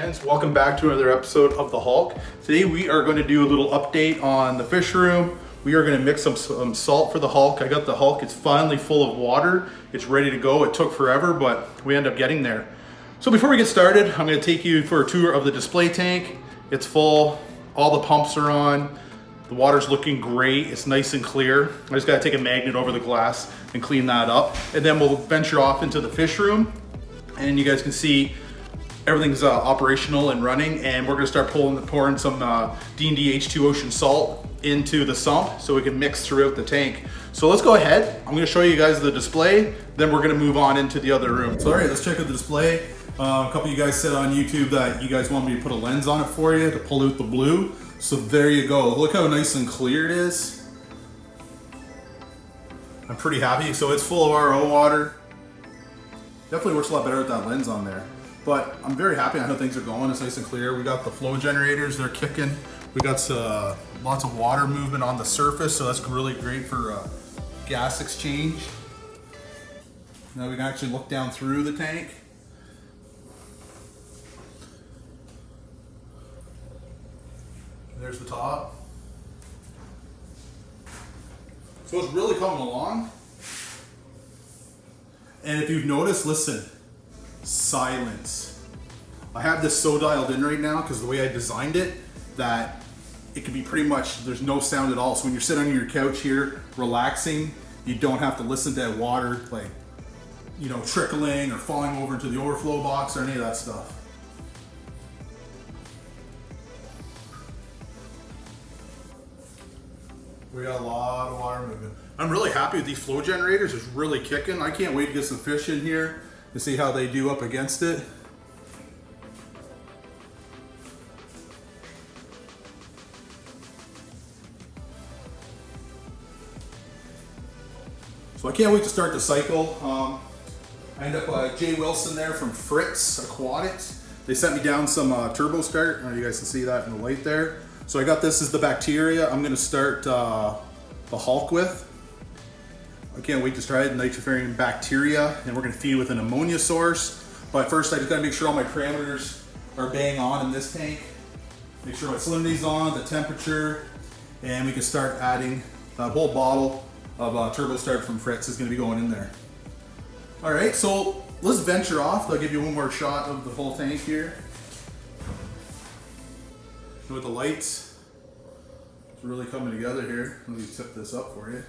fans, welcome back to another episode of The Hulk. Today we are going to do a little update on the fish room. We are going to mix some salt for the Hulk. I got the Hulk, it's finally full of water. It's ready to go. It took forever, but we end up getting there. So before we get started, I'm going to take you for a tour of the display tank. It's full, all the pumps are on. The water's looking great, it's nice and clear. I just gotta take a magnet over the glass and clean that up. And then we'll venture off into the fish room and you guys can see everything's operational and running, and we're gonna start pouring some D&D H2 ocean salt into the sump so we can mix throughout the tank. So let's go ahead. I'm gonna show you guys the display, then we're gonna move on into the other room. So all right, let's check out the display. A couple of you guys said on YouTube that you guys want me to put a lens on it for you to pull out the blue. So there you go. Look how nice and clear it is. I'm pretty happy. So it's full of RO water. Definitely works a lot better with that lens on there. But I'm very happy on how things are going. It's nice and clear. We got the flow generators, they're kicking. We got lots of water movement on the surface, so that's really great for gas exchange. Now we can actually look down through the tank. There's the top. So it's really coming along. And if you've noticed, listen, silence. I have this so dialed in right now because the way I designed it, that it can be pretty much, there's no sound at all. So when you're sitting on your couch here, relaxing, you don't have to listen to that water, like, you know, trickling or falling over into the overflow box or any of that stuff. We got a lot of water movement. I'm really happy with these flow generators. It's really kicking. I can't wait to get some fish in here to see how they do up against it. So I can't wait to start the cycle. I ended up by Jay Wilson there from Fritz Aquatics. They sent me down some turbo start. You guys can see that in the light there. So I got this as the bacteria I'm gonna start the Hulk with. I can't wait to try it, nitrofuran bacteria, and we're gonna feed with an ammonia source. But first I just gotta make sure all my parameters are bang on in this tank. Make sure my salinity's on, the temperature, and we can start adding that whole bottle of turbo start from Fritz is gonna be going in there. All right, so let's venture off. I'll give you one more shot of the whole tank here. With the lights, it's really coming together here. Let me tip this up for you.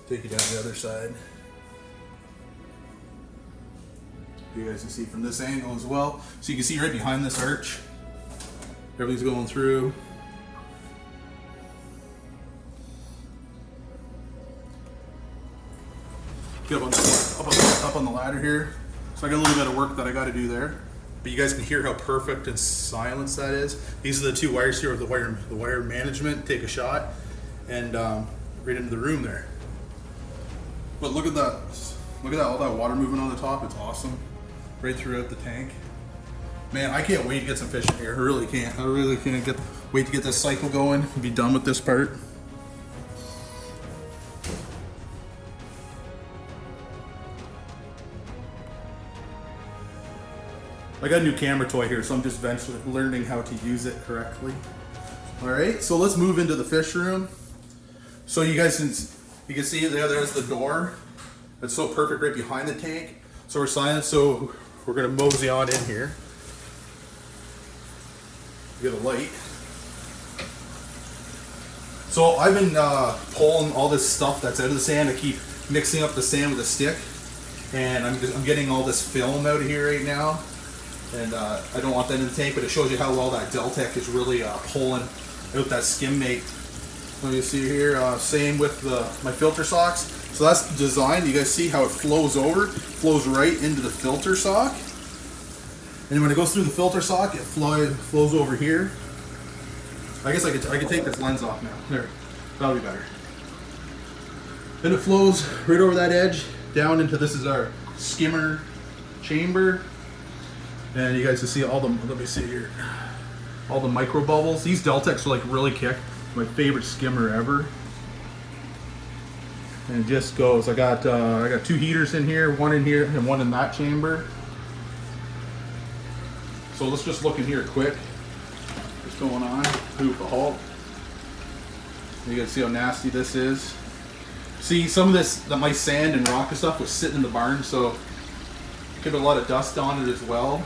Take you down the other side. You guys can see from this angle as well. So you can see right behind this arch, everything's going through. Get up on the ladder here. So I got a little bit of work that I got to do there. But you guys can hear how perfect and silent that is. These are the two wires here of the wire management. Take a shot and right into the room there. But look at that. Look at that, all that water movement on the top. It's awesome. Right throughout the tank. Man, I can't wait to get some fish in here. I really can't. I really can't wait to get this cycle going and be done with this part. I got a new camera toy here, so I'm just eventually learning how to use it correctly. All right, so let's move into the fish room. So you guys can see there's the door. It's so perfect right behind the tank. So we're silent, so we're gonna mosey on in here. Get a light. So I've been pulling all this stuff that's out of the sand. I keep mixing up the sand with a stick, and I'm getting all this film out of here right now. And I don't want that in the tank, but it shows you how well that Deltec is really pulling out that skim mate. Let me see here, same with my filter socks. So that's designed, you guys see how it flows over, flows right into the filter sock. And when it goes through the filter sock, it flows over here. I guess I could take this lens off now. There, that'll be better. Then it flows right over that edge, down into, this is our skimmer chamber. And you guys can see all the, let me see here, all the micro bubbles. These Deltecs are like really kick. My favorite skimmer ever. and it just goes. I got 2 heaters in here, one in here and one in that chamber. So let's just look in here quick. What's going on? Ooh, the Hulk. You can see how nasty this is. See, some of this, my sand and rock and stuff was sitting in the barn, so get a lot of dust on it as well.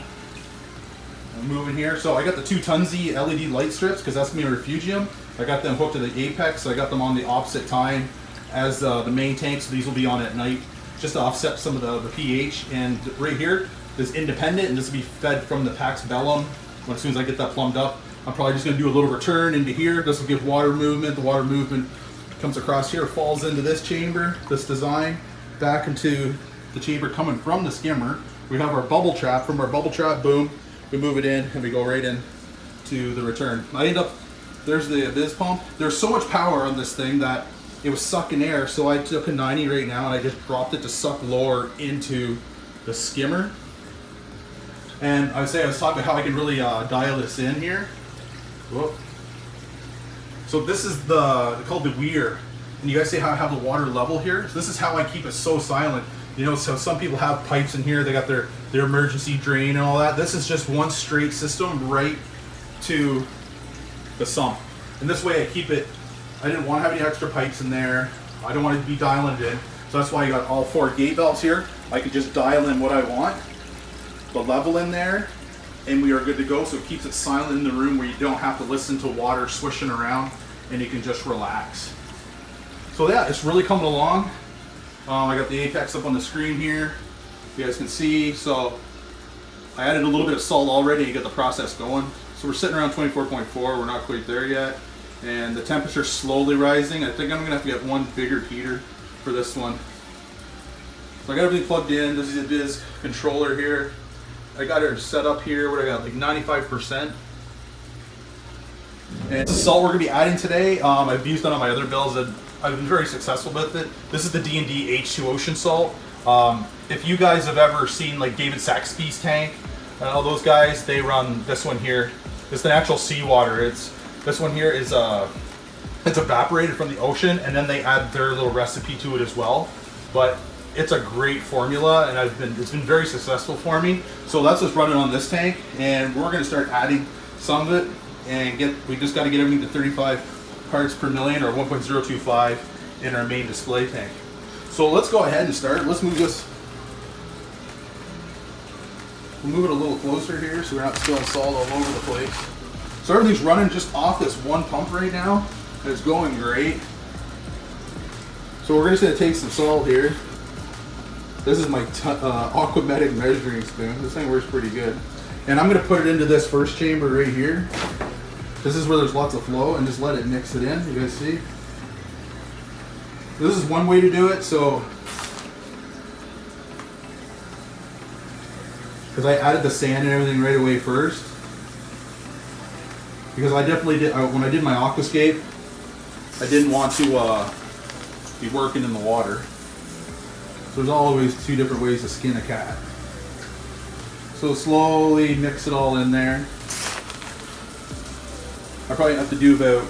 I'm moving here. So I got the 2 Tunzi LED light strips because that's gonna be a refugium. I got them hooked to the apex, so I got them on the opposite time as the main tank, so these will be on at night just to offset some of the pH. And right here is independent, and this will be fed from the Pax Bellum. As soon as I get that plumbed up, I'm probably just gonna do a little return into here. This will give water movement. The water movement comes across here, falls into this chamber, this design, back into the chamber coming from the skimmer. We have our bubble trap. From our bubble trap, boom, we move it in and we go right in to the return. I end up, there's the Abyss pump. There's so much power on this thing that it was sucking air, so I took a 90 right now and I just dropped it to suck lower into the skimmer. And I was talking about how I can really dial this in here. Whoa. So this is called the weir, and you guys see how I have the water level here? So this is how I keep it so silent. You know, so some people have pipes in here, they got their emergency drain and all that. This is just one straight system right to the sump. And this way I keep it, I didn't want to have any extra pipes in there. I don't want it to be dialing it in. So that's why you got all 4 gate valves here. I could just dial in what I want, the level in there, and we are good to go. So it keeps it silent in the room where you don't have to listen to water swishing around, and you can just relax. So yeah, it's really coming along. I got the apex up on the screen here. You guys can see. So I added a little bit of salt already to get the process going. So we're sitting around 24.4. We're not quite there yet. And the temperature's slowly rising. I think I'm gonna have to get one bigger heater for this one. So I got everything plugged in. This is the Viz controller here. I got her set up here. What I got, like 95%. And the salt we're gonna be adding today, I've used it on my other bills and I've been very successful with it. This is the D&D H2 Ocean Salt. If you guys have ever seen like David Saxby's tank, all those guys, they run this one here. It's the natural seawater. This one here is it's evaporated from the ocean, and then they add their little recipe to it as well. But it's a great formula, and it's been very successful for me. So that's what's running on this tank, and we're going to start adding some of it, and we just got to get everything to 35 parts per million, or 1.025 in our main display tank. So let's go ahead and start. Let's move this. We'll move it a little closer here so we're not spilling salt all over the place. So everything's running just off this one pump right now, and it's going great. So we're just going to take some salt here. This is my Aquametic measuring spoon. This thing works pretty good. And I'm going to put it into this first chamber right here. This is where there's lots of flow, and just let it mix it in. You guys see? This is one way to do it. So, because I added the sand and everything right away first. Because I definitely did, when I did my aquascape, I didn't want to be working in the water. So there's always 2 different ways to skin a cat. So slowly mix it all in there. I probably have to do about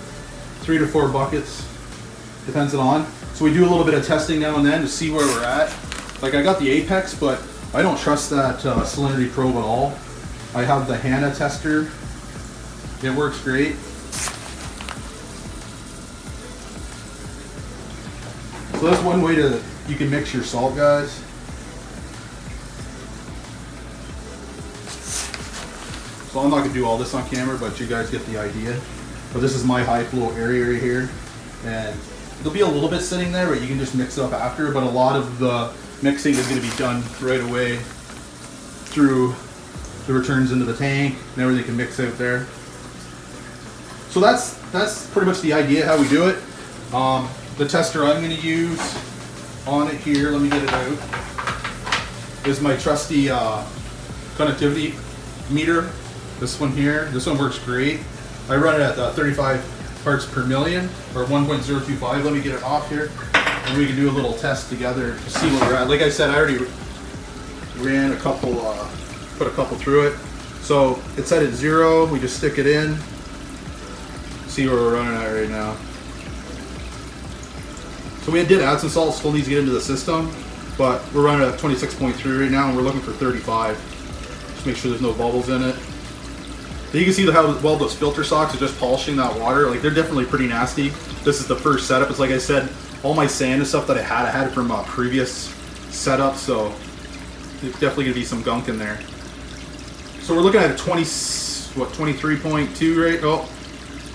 3 to 4 buckets, depends on. So we do a little bit of testing now and then to see where we're at. Like I got the Apex, but I don't trust that salinity probe at all. I have the HANA tester. It works great. So that's one way you can mix your salt, guys. So I'm not gonna do all this on camera, but you guys get the idea. But this is my high flow area right here. And there'll be a little bit sitting there, but you can just mix it up after. But a lot of the mixing is gonna be done right away through the returns into the tank, and everything can mix out there. So that's pretty much the idea how we do it. The tester I'm going to use on it here, let me get it out, is my trusty conductivity meter. This one here, this one works great. I run it at 35 parts per million, or 1.025. Let me get it off here, and we can do a little test together to see where we're at. Like I said, I already ran a couple, put a couple through it. So it's set at 0, we just stick it in. See where we're running at right now. So we did add some salt, still needs to get into the system, but we're running at 26.3 right now and we're looking for 35. Just make sure there's no bubbles in it. You can see how well those filter socks are just polishing that water. Like, they're definitely pretty nasty. This is the first setup. It's like I said, all my sand and stuff that I had from previous setups, so there's definitely gonna be some gunk in there. So we're looking at a 23.2 right? Oh,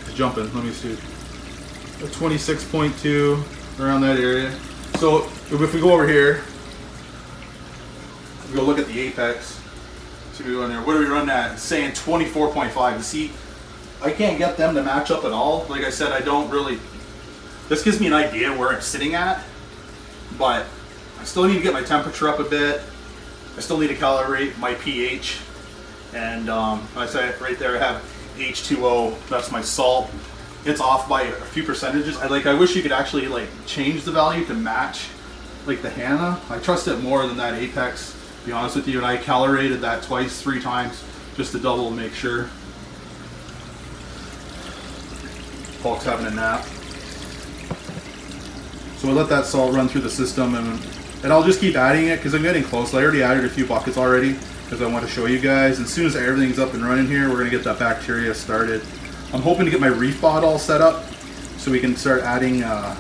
it's jumping, let me see. A 26.2, around that area. So if we go over here, we go look at the apex. See what we go in there. What are we running at? It's saying 24.5. You see, I can't get them to match up at all. Like I said, I don't really. This gives me an idea where I'm sitting at, but I still need to get my temperature up a bit. I still need to calibrate my pH. And I say right there, I have H20. That's my salt. It's off by a few percentages. I wish you could actually like change the value to match like the Hannah. I trust it more than that Apex, to be honest with you. And I calibrated that twice, 3 times, just to double make sure. Hulk's having a nap. So we'll let that salt run through the system, and I'll just keep adding it because I'm getting close. I already added a few buckets already because I want to show you guys. As soon as everything's up and running here, we're gonna get that bacteria started. I'm hoping to get my Reef bot all set up so we can start adding the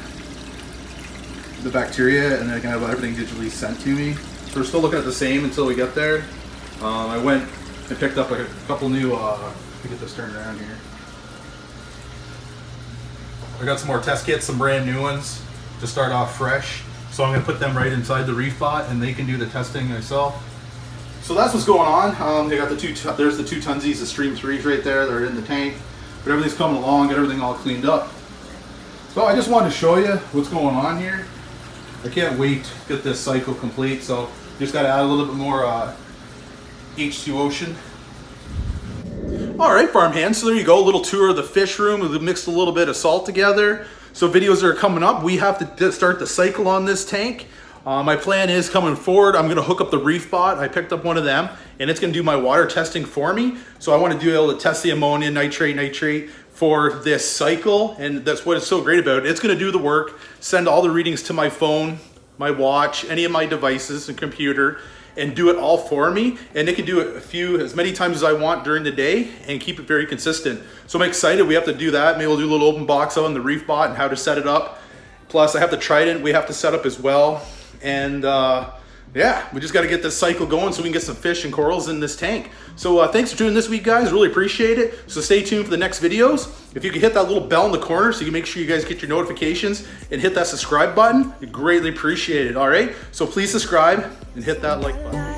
bacteria, and then I can have everything digitally sent to me. So we're still looking at the same until we get there. I went and picked up a couple new, let me get this turned around here. I got some more test kits, some brand new ones to start off fresh. So I'm gonna put them right inside the Reef bot and they can do the testing myself. So that's what's going on. They got there's the 2 tunsies, the Stream 3s right there. They're in the tank. But everything's coming along, get everything all cleaned up. So I just wanted to show you what's going on here. I can't wait to get this cycle complete. So just got to add a little bit more H2 Ocean. All right, farm hands, so there you go, a little tour of the fish room. We've mixed a little bit of salt together. So videos are coming up. We have to start the cycle on this tank. My plan is coming forward, I'm gonna hook up the Reef bot. I picked up one of them and it's gonna do my water testing for me. So I wanna be able to test the ammonia, nitrate for this cycle. And that's what is so great about it. It's gonna do the work, send all the readings to my phone, my watch, any of my devices and computer, and do it all for me. And it can do it as many times as I want during the day and keep it very consistent. So I'm excited we have to do that. Maybe we'll do a little open box on the Reef bot and how to set it up. Plus I have the Trident we have to set up as well. And yeah, we just got to get this cycle going so we can get some fish and corals in this tank. So thanks for tuning in this week, guys. Really appreciate it. So stay tuned for the next videos. If you could hit that little bell in the corner so you can make sure you guys get your notifications and hit that subscribe button, I'd greatly appreciate it. All right, so please subscribe and hit that like button.